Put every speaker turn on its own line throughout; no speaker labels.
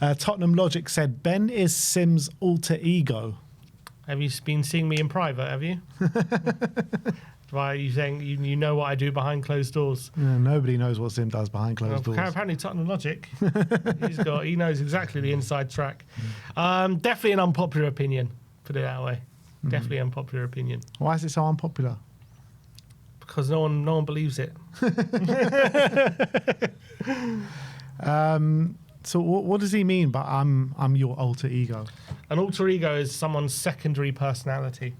Tottenham Logic said, Ben is Sim's alter ego.
Have you been seeing me in private, have you? Why are you saying you know what I do behind closed doors?
Yeah, nobody knows what Sim does behind closed doors.
Apparently Tottenham Logic. He knows exactly the inside track. Definitely an unpopular opinion, put it that way. Definitely unpopular opinion.
Why is it so unpopular?
Because no one believes it.
So what does he mean by I'm your alter ego?
An alter ego is someone's secondary personality.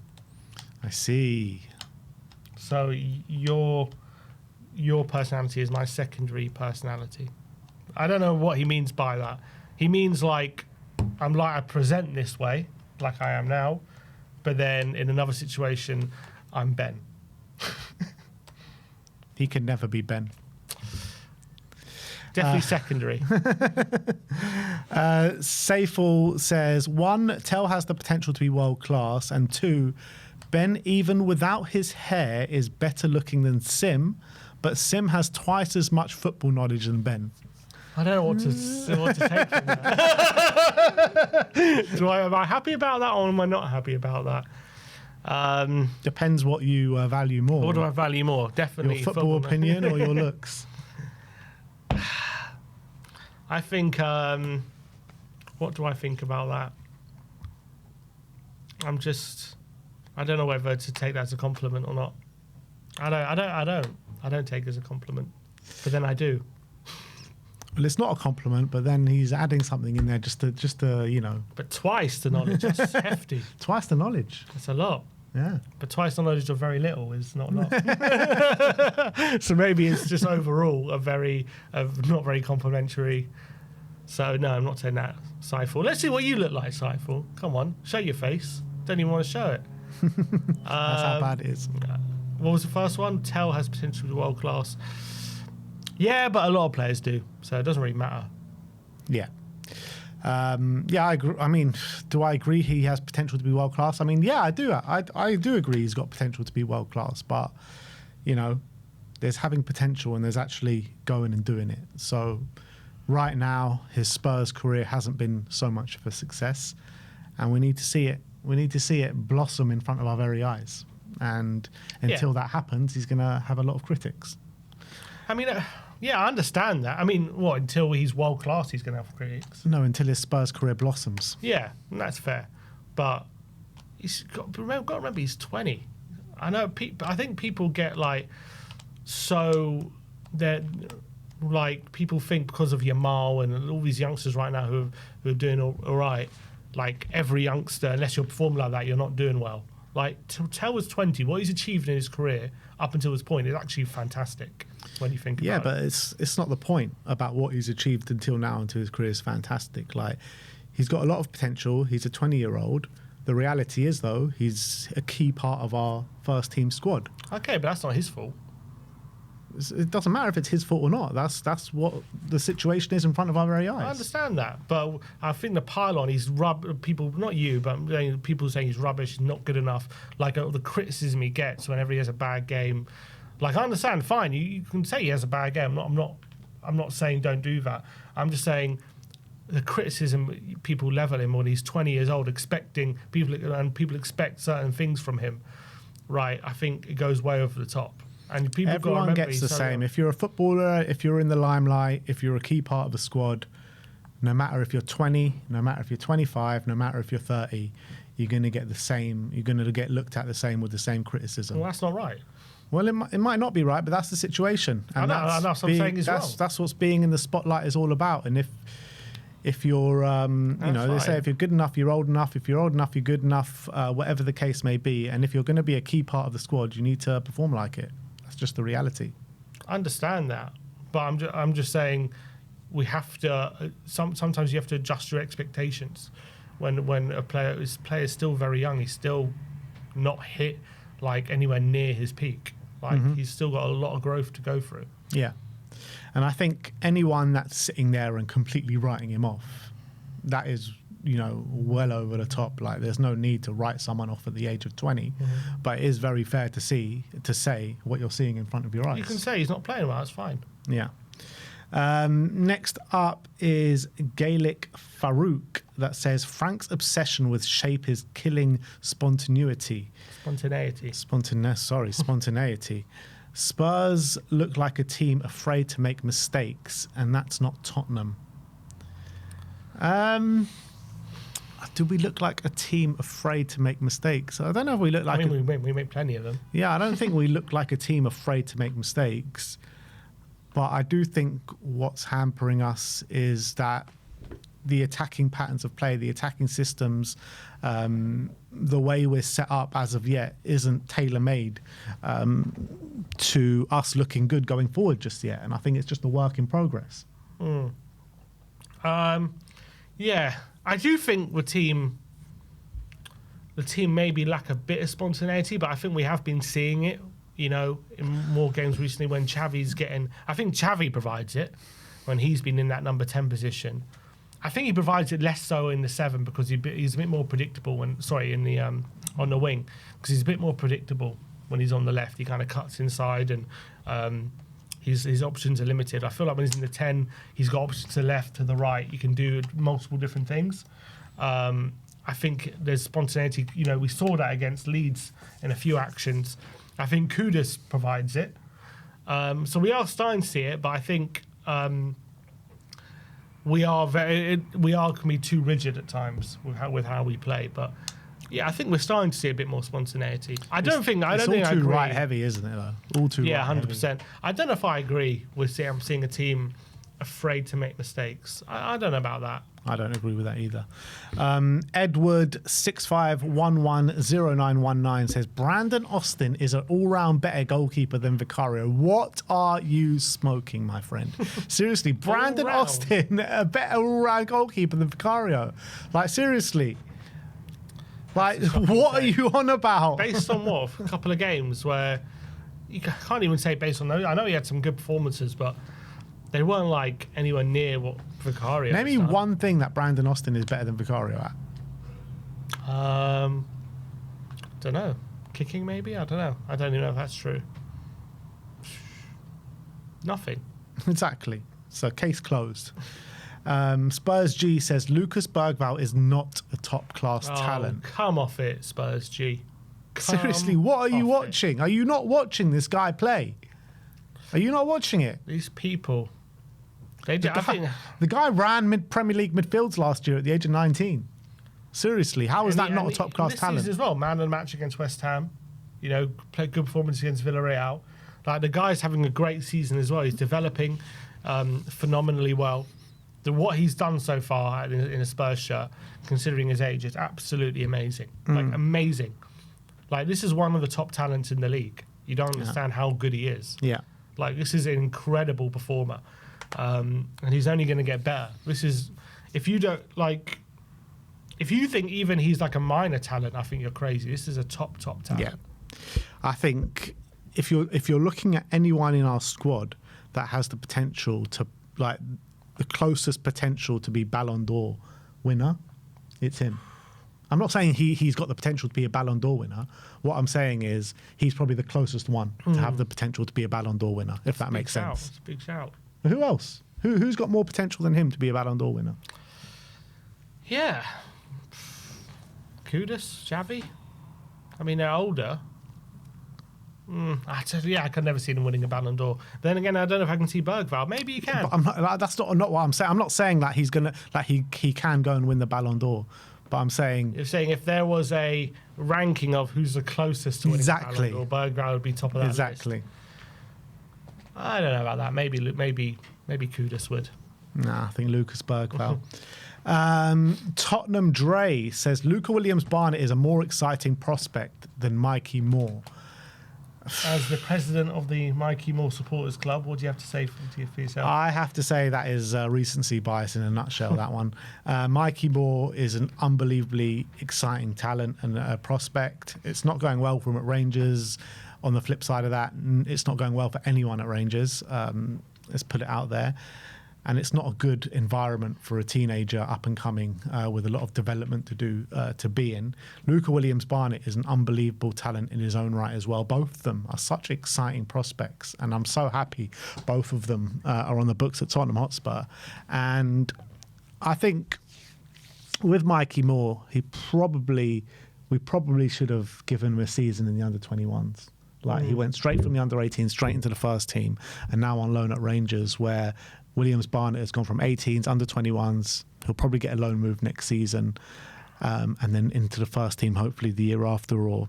I see.
So your personality is my secondary personality. I don't know what he means by that. He means like I present this way, like I am now, but then in another situation, I'm Ben.
He can never be Ben.
Definitely secondary.
Saiful says, 1, Tell has the potential to be world class, and 2, Ben, even without his hair, is better looking than Sim, but Sim has twice as much football knowledge than Ben.
I don't know what to take from that. Am I happy about that, or am I not happy about that?
Depends what you value more.
What do I value more? Definitely
your football opinion or your looks.
I think. What do I think about that? I don't know whether to take that as a compliment or not. I don't take it as a compliment, but then I do.
Well, it's not a compliment, but then he's adding something in there just to you know.
But twice the knowledge, that's hefty.
Twice the knowledge.
That's a lot.
Yeah.
But twice the knowledge of very little is not a lot. So maybe it's just overall not very complimentary. So no, I'm not saying that, Saiful. Let's see what you look like, Saiful. Come on, show your face. Don't even want to show it.
That's how bad it is.
What was the first one? Tell has potential to be world class. Yeah, but a lot of players do, so it doesn't really matter.
Yeah. Yeah, I agree. I mean, do I agree he has potential to be world class? I mean, yeah, I do. I do agree he's got potential to be world class, but you know, there's having potential and there's actually going and doing it. So right now, his Spurs career hasn't been so much of a success, and we need to see it. We need to see it blossom in front of our very eyes. And until that happens, he's going to have a lot of critics.
I mean, yeah, I understand that. I mean, what, until he's world class, he's going to have critics?
No, until his Spurs career blossoms.
Yeah, that's fair. But he's got to remember, he's 20. I know. I think people get like so that like people think because of Yamal and all these youngsters right now who are doing all right. Like every youngster, unless you're performing like that, you're not doing well. Like Tell was 20. What he's achieved in his career up until this point is actually fantastic when you think about it.
Yeah, but it's not the point about what he's achieved until now, until his career is fantastic. Like, he's got a lot of potential. He's a 20-year-old. The reality is, though, he's a key part of our first team squad.
Okay, but that's not his fault.
It doesn't matter if it's his fault or not. That's what the situation is in front of our very eyes.
I understand that, but I think the pylon, he's people, not you, but people saying he's rubbish, he's not good enough. Like the criticism he gets whenever he has a bad game. Like I understand, fine, you can say he has a bad game. I'm not saying don't do that. I'm just saying the criticism people level him when he's 20 years old, expecting people expect certain things from him. Right? I think it goes way over the top. And people
everyone gets the same. If you're a footballer, if you're in the limelight, if you're a key part of the squad, no matter if you're 20, no matter if you're 25, no matter if you're 30, you're going to get the same. You're going to get looked at the same with the same criticism.
Well, that's not right.
Well, it might not be right, but that's the situation. And
that's what I'm saying is wrong.
That's what being in the spotlight is all about. And if you're, they say if you're good enough, you're old enough. If you're old enough, you're good enough. Whatever the case may be. And if you're going to be a key part of the squad, you need to perform like it. Just the reality.
I understand that, but I'm just saying we have to. Sometimes you have to adjust your expectations. When a player is still very young, he's still not hit like anywhere near his peak. Like he's still got a lot of growth to go through.
Yeah, and I think anyone that's sitting there and completely writing him off, that is, well over the top. Like, there's no need to write someone off at the age of 20, but it is very fair to say what you're seeing in front of your eyes.
You can say he's not playing well, that's fine.
Yeah. Next up is Gaelic Farouk that says Frank's obsession with shape is killing spontaneity. Spontaneity. Spurs look like a team afraid to make mistakes, and that's not Tottenham. Do we look like a team afraid to make mistakes? I don't know if we look like...
we make plenty of them.
Yeah, I don't think we look like a team afraid to make mistakes. But I do think what's hampering us is that the attacking patterns of play, the attacking systems, the way we're set up as of yet isn't tailor-made to us looking good going forward just yet. And I think it's just a work in progress.
Yeah, I do think the team maybe lack a bit of spontaneity, but I think we have been seeing it, you know, in more games recently when Xavi's getting... I think Xavi provides it when he's been in that number 10 position. I think he provides it less so in the 7 because he's a bit more predictable when... Sorry, in the on the wing, because he's a bit more predictable when he's on the left. He kind of cuts inside and his options are limited. I feel like when he's in the 10, he's got options to the left, to the right. You can do multiple different things. I think there's spontaneity. You know, we saw that against Leeds in a few actions. I think Kudus provides it. So we are starting to see it, but I think we can be too rigid at times with how we play. But yeah, I think we're starting to see a bit more spontaneity. I don't think I
agree. Right heavy, isn't it? Though? All too
yeah,
right
100%.
Heavy.
I don't know if I agree with I'm seeing a team afraid to make mistakes. I don't know about that.
I don't agree with that either. Edward 65110919 says Brandon Austin is an all-round better goalkeeper than Vicario. What are you smoking, my friend? Seriously, Brandon Austin a better all-round goalkeeper than Vicario? Like seriously. Like what are you on about?
Based on what? A couple of games where you can't even say based on those. I know he had some good performances, but they weren't like anywhere near what Vicario.
Maybe one thing that Brandon Austin is better than Vicario at.
Don't know. Kicking maybe? I don't know. I don't even know if that's true. Nothing.
Exactly. So case closed. Spurs G says Lucas Bergvall is not a top class talent.
Come off it, Spurs G.
Seriously, what are you watching? Are you not watching this guy play? Are you not watching it?
These people. The
guy ran Premier League midfields last year at the age of 19. Seriously, how is that not a top-class talent?
This as well, man of the match against West Ham. You know, played good performance against Villarreal. Like, the guy's having a great season as well. He's developing phenomenally well. What he's done so far in a Spurs shirt, considering his age, is absolutely amazing. Like, amazing. Like, this is one of the top talents in the league. You don't understand how good he is.
Yeah.
Like, this is an incredible performer. And he's only going to get better. This is, if you think even he's like a minor talent, I think you're crazy. This is a top talent.
Yeah. I think if you're looking at anyone in our squad that has the potential to, like, the closest potential to be Ballon d'Or winner, it's him. I'm not saying he's got the potential to be a Ballon d'Or winner. What I'm saying is he's probably the closest one to have the potential to be a Ballon d'Or winner, if that makes sense.
It's a big shout.
Who else? Who's got more potential than him to be a Ballon d'Or winner?
Yeah. Kudus, Xavi. I mean, they're older. I could never see them winning a Ballon d'Or. Then again, I don't know if I can see Bergvall. Maybe you can.
But that's not what I'm saying. I'm not saying that he's gonna he can go and win the Ballon d'Or. But I'm saying...
You're saying if there was a ranking of who's the closest to winning the Ballon d'Or, Bergvall would be top of that list. I don't know about that. Maybe Kudus would.
Nah, I think Lucas Bergvall. Tottenham Dre says Luca Williams-Barnett is a more exciting prospect than Mikey Moore.
As the president of the Mikey Moore Supporters Club, what do you have to say for yourself?
I have to say that is recency bias in a nutshell, that one. Mikey Moore is an unbelievably exciting talent and a prospect. It's not going well for him at Rangers. On the flip side of that, it's not going well for anyone at Rangers. Let's put it out there. and it's not a good environment for a teenager up and coming with a lot of development to do to be in. Luca Williams-Barnett is an unbelievable talent in his own right as well. Both of them are such exciting prospects, and I'm so happy both of them are on the books at Tottenham Hotspur. And I think with Mikey Moore, we probably should have given him a season in the under-21s. Like, he went straight from the under-18s straight into the first team, and now on loan at Rangers, where Williams-Barnett has gone from 18s, under-21s. He'll probably get a loan move next season, and then into the first team hopefully the year after, or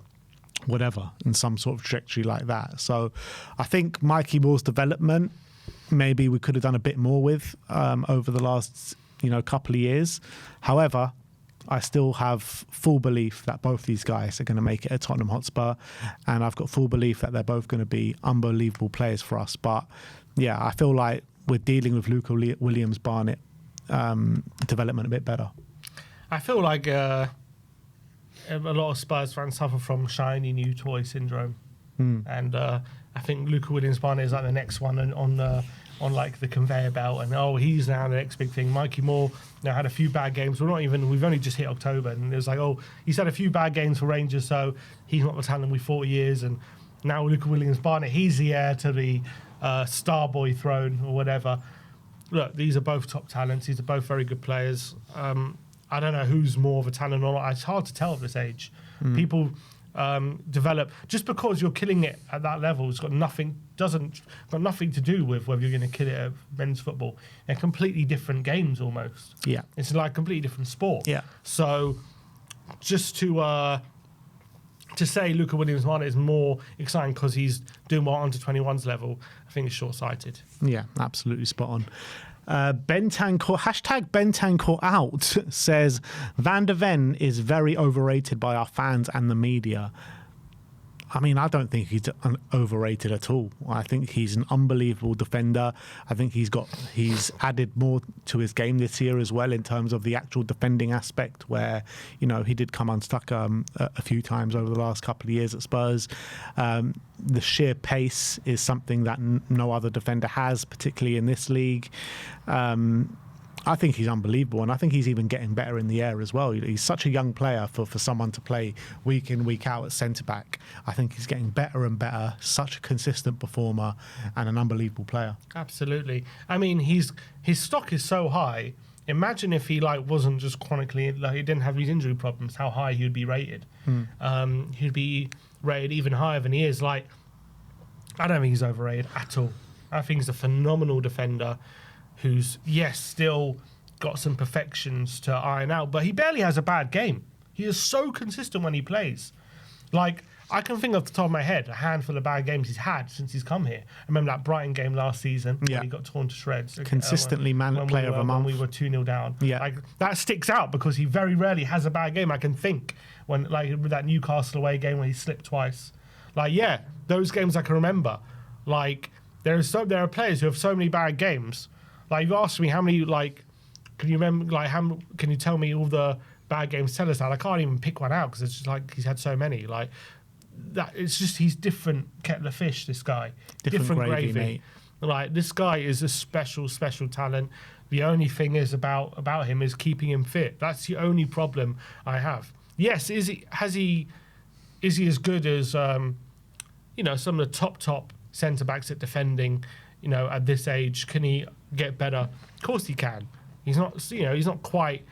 whatever, in some sort of trajectory like that. So I think Mikey Moore's development, maybe we could have done a bit more with over the last couple of years. However, I still have full belief that both these guys are going to make it at Tottenham Hotspur, and I've got full belief that they're both going to be unbelievable players for us. But yeah, I feel like we're dealing with Luca Williams-Barnett development a bit better.
I feel like a lot of Spurs fans suffer from shiny new toy syndrome, and I think Luca Williams-Barnett is like the next one on like the conveyor belt, and he's now the next big thing. Mikey Moore now had a few bad games. We've only just hit October, and it was like, he's had a few bad games for Rangers, so he's not the talent we thought he is. And now Luca Williams-Barnett, he's the heir to the star boy throne or whatever. Look, these are both top talents. These are both very good players. I don't know who's more of a talent or not. It's hard to tell at this age. People develop just because you're killing it at that level. It's got nothing to do with whether you're going to kill it at men's football. They're completely different games almost.
Yeah,
it's like a completely different sport.
Yeah.
So just to say Luca Williams-Barnett is more exciting because he's doing well under 21s level, I think is short-sighted.
Yeah, absolutely spot on. Bentancur, #Bentancur out says Van de Ven is very overrated by our fans and the media. I mean, I don't think he's overrated at all. I think he's an unbelievable defender. I think he's added more to his game this year as well in terms of the actual defending aspect, where he did come unstuck a few times over the last couple of years at Spurs. The sheer pace is something that no other defender has, particularly in this league. I think he's unbelievable, and I think he's even getting better in the air as well. He's such a young player for someone to play week in, week out at centre-back. I think he's getting better and better, such a consistent performer and an unbelievable player.
Absolutely. I mean, his stock is so high. Imagine if he wasn't just chronically, he didn't have these injury problems, how high he would be rated. He'd be rated even higher than he is. I don't think he's overrated at all. I think he's a phenomenal defender who's, yes, still got some perfections to iron out, but he barely has a bad game. He is so consistent when he plays. I can think off the top of my head a handful of bad games he's had since he's come here. I remember that Brighton game last season when he got torn to shreds.
Consistently player of a month.
When we were 2-0 down.
Yeah.
That sticks out because he very rarely has a bad game. I can think when, with that Newcastle away game when he slipped twice. Those games I can remember. There are players who have so many bad games. You've asked me how many, can you remember, can you tell me all the bad games Tella's had? I can't even pick one out because it's just he's had so many. It's just, he's different kettle of fish, this guy. Different gravy. Mate. This guy is a special, special talent. The only thing is about him is keeping him fit. That's the only problem I have. Yes, is he as good as, some of the top centre-backs at defending, at this age? Can he get better? Of course he can. He's not quite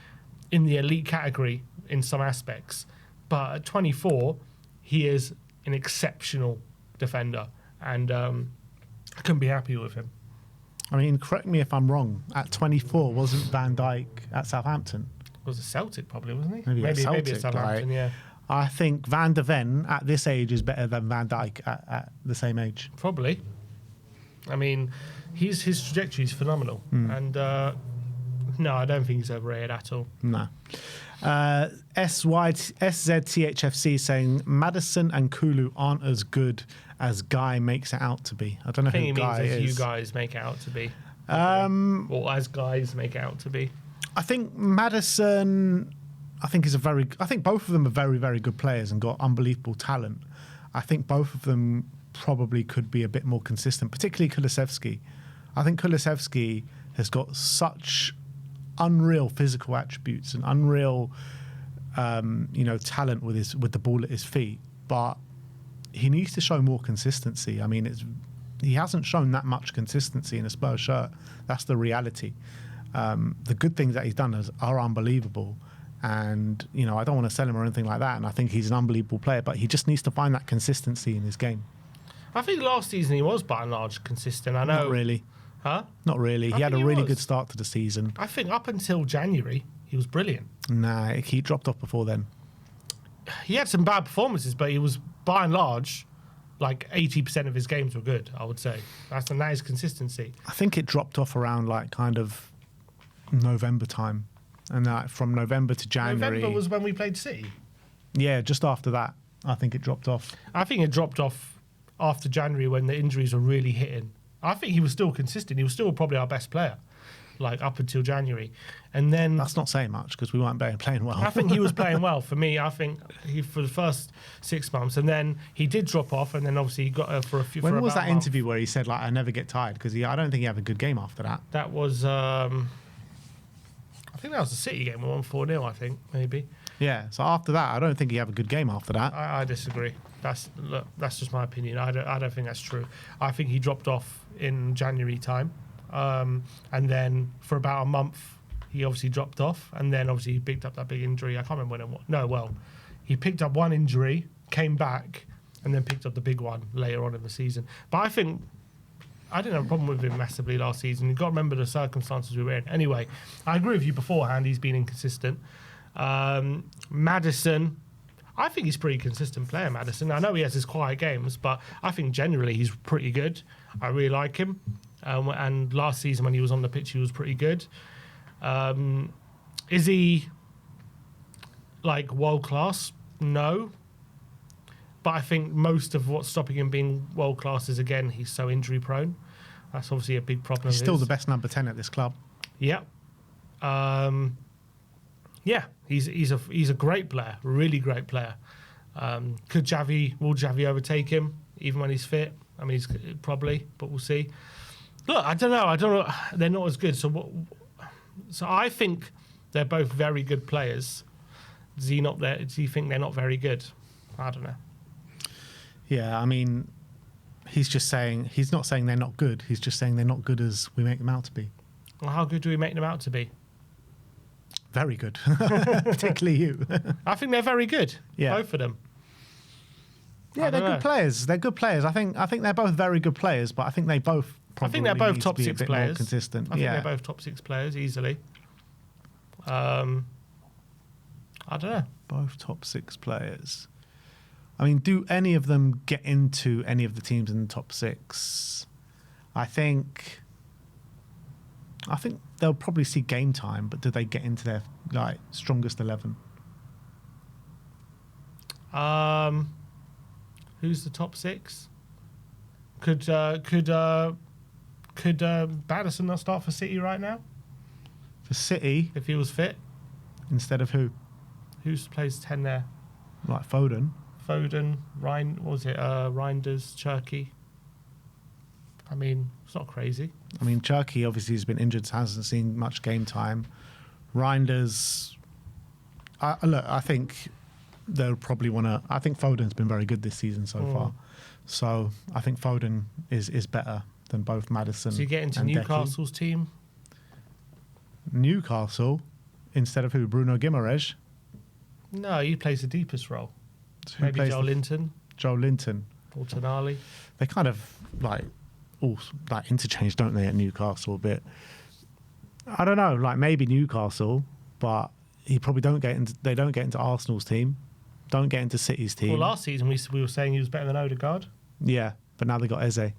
in the elite category in some aspects, but at 24 he is an exceptional defender, and I couldn't be happy with him.
I mean, correct me if I'm wrong, at 24 wasn't Van Dijk at Southampton?
Was it Celtic probably, wasn't he?
Maybe at
Southampton, yeah.
I think Van de Ven at this age is better than Van Dijk at the same age.
Probably. I mean, his trajectory is phenomenal, and no, I don't think he's overrated at all.
No. SZTHFC saying Maddison and Kulu aren't as good as Guy makes it out to be. I don't know who Guy is.
You guys make it out to be, or as guys make it out to be.
I think Maddison. I think both of them are very, very good players and got unbelievable talent. I think both of them probably could be a bit more consistent, particularly Kulusevski. I think Kulusevski has got such unreal physical attributes and unreal, talent with the ball at his feet, but he needs to show more consistency. I mean, he hasn't shown that much consistency in a Spurs shirt. That's the reality. The good things that he's done are unbelievable. And, I don't want to sell him or anything like that. And I think he's an unbelievable player, but he just needs to find that consistency in his game.
I think last season he was by and large consistent. I know.
Not really.
Huh?
Not really. He had a really good start to the season.
I think up until January, he was brilliant.
Nah, he dropped off before then.
He had some bad performances, but he was, by and large, like 80% of his games were good, I would say. That's a nice consistency.
I think it dropped off around kind of November time. And from November to January.
November was when we played City.
Yeah, just after that, I think it dropped off.
I think it dropped off after January when the injuries were really hitting. I think he was still consistent. He was still probably our best player, up until January. And then...
That's not saying much because we weren't playing well.
I think he was playing well. For me, I think for the first 6 months. And then he did drop off, and then obviously he got for a few...
When was that interview where he said, I never get tired? Because I don't think he had a good game after that.
That was... I think that was the City game. We won 4-0, I think, maybe.
Yeah, so after that, I don't think he had a good game after that.
I disagree. That's just my opinion. I don't think that's true. I think he dropped off in January time, and then for about a month he obviously dropped off, and then obviously he picked up that big injury. I can't remember when it was. No, well, he picked up one injury, came back, and then picked up the big one later on in the season. But I think I didn't have a problem with him massively last season. You've got to remember the circumstances we were in. Anyway, I agree with you beforehand. He's been inconsistent. Maddison, I think he's a pretty consistent player, Maddison. I know he has his quiet games, but I think generally he's pretty good. I really like him. And last season when he was on the pitch, he was pretty good. Is he world class? No. But I think most of what's stopping him being world class is, again, he's so injury prone. That's obviously a big problem.
He's still the best number 10 at this club.
Yeah. Yeah, he's a great player, really great player. Will Xavi overtake him even when he's fit? I mean, he's probably, but we'll see. Look, I don't know. They're not as good. So I think they're both very good players. Does he think they're not very good? I don't know.
Yeah, I mean, he's not saying they're not good. He's just saying they're not good as we make them out to be.
Well, how good do we make them out to be?
Very good, particularly you.
I think they're very good.
Yeah.
Both of them.
Yeah, they're good players. They're good players. I think they're both very good players, but I think they both probably
they're both
need
top
to be
6
a bit
players.
more consistent.
I think they're both top 6 players easily. I don't know.
Both top 6 players. I mean, do any of them get into any of the teams in the top 6? I think they'll probably see game time, but do they get into their strongest 11?
Who's the top 6? Could Maddison not start for City right now?
For City,
if he was fit,
instead of who?
Who plays 10 there?
Like Foden,
Reinders, Cherky. I mean, it's not crazy.
I mean, Cherky obviously has been injured, hasn't seen much game time. Reinders, I think they'll probably want to... I think Foden's been very good this season so far. So I think Foden is better than both Maddison and
So you get into Newcastle's team?
Newcastle, instead of who? Bruno Guimaraes?
No, he plays the deepest role.
So
maybe Joe Linton.
Joe Linton.
Or Tonali.
They kind of all interchange, don't they, at Newcastle a bit? I don't know, maybe Newcastle, but they don't get into Arsenal's team, don't get into City's team.
Well, last season we were saying he was better than Odegaard.
Yeah, but now they got Eze.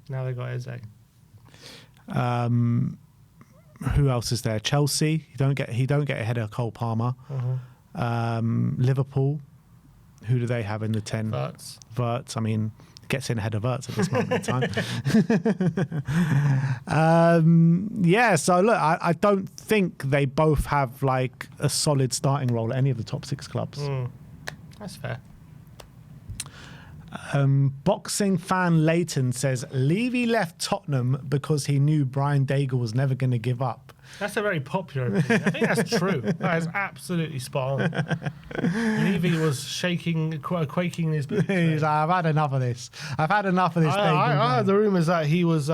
Who else is there? Chelsea. He don't get ahead of Cole Palmer. Liverpool. Who do they have in the 10? Wirtz. I mean, gets in ahead of Wirtz at this moment in time. So look, I don't think they both have a solid starting role at any of the top 6 clubs.
That's fair.
Boxing fan Leighton says Levy left Tottenham because he knew Brian Daigle was never going to give up.
That's a very popular opinion. I think that's true. That is absolutely spot on. Levy was quaking in his boots.
He's like, I've had enough of this. I've had enough of this.
I heard the rumours that he was...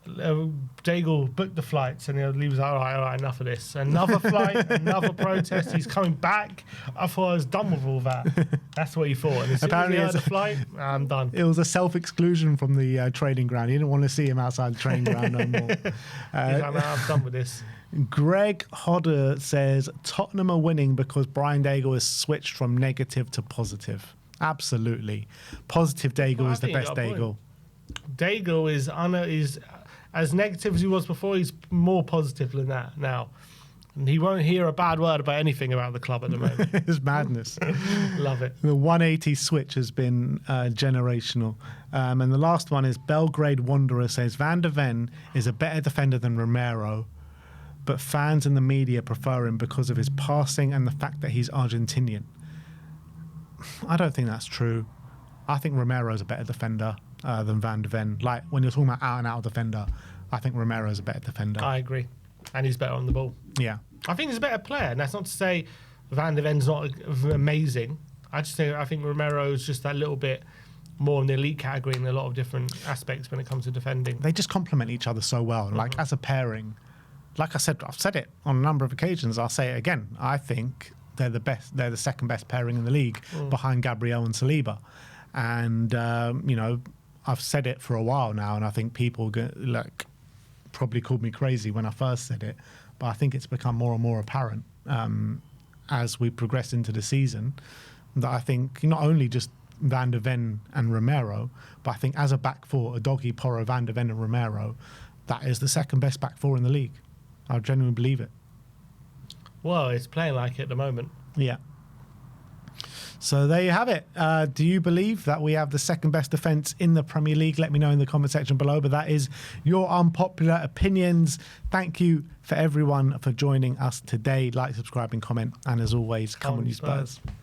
Daigle booked the flights and Levy was like, all right, enough of this. Another flight, another protest. He's coming back. I thought I was done with all that. That's what he thought. And as soon as he heard the flight, I'm done.
It was a self-exclusion from the training ground. He didn't want to see him outside the training ground no more.
He's like, man, I'm done with this.
Greg Hodder says Tottenham are winning because Brian Daigle has switched from negative to positive. Absolutely. Positive Daigle is the best Daigle.
Daigle is as negative as he was before. He's more positive than that now. And he won't hear a bad word about anything about the club at the moment.
It's madness.
Love it.
The 180 switch has been generational. And the last one is Belgrade Wanderer says Van de Ven is a better defender than Romero, but fans and the media prefer him because of his passing and the fact that he's Argentinian. I don't think that's true. I think Romero's a better defender than Van de Ven. Like, when you're talking about out-and-out defender, I think Romero's a better defender.
I agree. And he's better on the ball.
Yeah.
I think he's a better player. And that's not to say Van de Ven's not amazing. I think Romero's just that little bit more in the elite category in a lot of different aspects when it comes to defending.
They just complement each other so well. Like, as a pairing, like I said, I've said it on a number of occasions. I'll say it again. I think they're the best. They're the second best pairing in the league behind Gabriel and Saliba. And, I've said it for a while now, and I think people probably called me crazy when I first said it, but I think it's become more and more apparent as we progress into the season that I think not only just Van de Ven and Romero, but I think as a back four, Udogie, Porro, Van de Ven and Romero, that is the second best back four in the league. I genuinely believe it.
Well, it's playing like it at the moment.
Yeah. So there you have it. Do you believe that we have the second best defence in the Premier League? Let me know in the comment section below. But that is your unpopular opinions. Thank you for everyone for joining us today. Like, subscribe and comment. And as always, come on you Spurs.